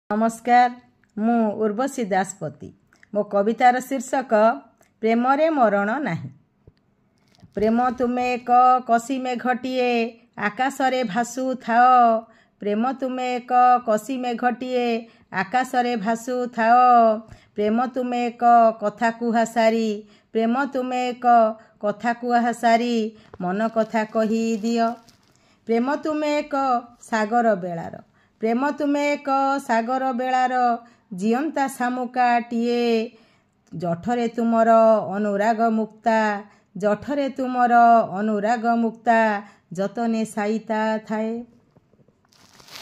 नमस्कार मु उर्वशी दासपति मो कवितार शीर्षक प्रेमरे मरण नाही। प्रेम तुमे एक कसी मेघटिए आकाशरे भासु थाओ। प्रेम तुमे एक कसी मेघटिए आकाशरे भासु थाओ। प्रेम तुमे एक कथा कुहा सारी। प्रेम तुमे एक कथा कुहा सारी मन कथा कही दियो। प्रेम तुमे एक सागर बेलार। प्रेम तुमे एक सागर बेलार जियंता शामुकाटिए। जठरे तुमर अनुराग मुक्ता। जठरे तुमर अनुराग मुक्ता जतने साइता थाए।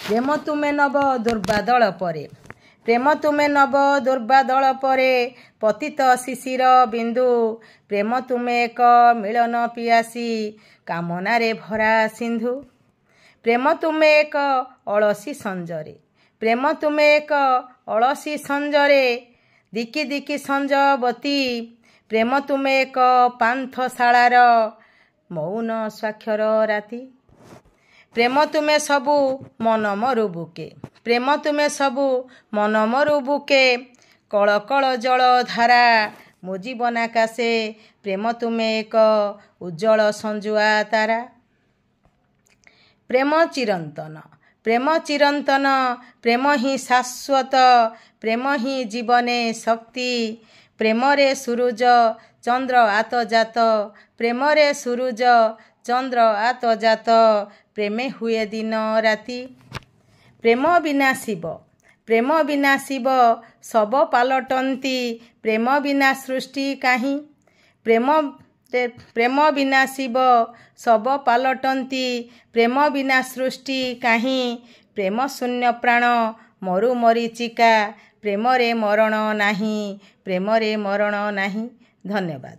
प्रेम तुमे नव दुर्बादल परे। प्रेम तुमे नव दुर्बादल परे पतित शिशिर बिंदु। प्रेम तुमे एक मिलन पियासी कामनारे भरा सिंधु। प्रेम तुमे एक अलसी संजरे। प्रेम तुमे एक अलसी संजरे दिकी दिकी संजवती। प्रेम तुमे एक पांथशालार मौन स्वाक्षर राति। प्रेम तुमे सबु मन मरु बुके। प्रेम तुमे सबु मन मरु बुके कल कल जल धारा मो जीवन आकाशे। प्रेम तुमे एक उज्जवल संजुआ तारा। प्रेम चिरंतन। प्रेम चिरंतन प्रेम ही शाश्वत। प्रेम ही जीवने शक्ति। प्रेमरे सूरज चंद्र आतजात। प्रेमरे सूरज चंद्र आतजात प्रेमे हुए दिन राति। प्रेम बिना शिव। प्रेम बिना शिव सब पालटंती। प्रेम बिना सृष्टि काहीं। प्रेम बिना शिव सब पालटंती। प्रेम बिना सृष्टि काहीं। प्रेम शून्य प्राण मरु मरीचिका। प्रेमरे मरण नाही। प्रेमरे मरण नाही। धन्यवाद।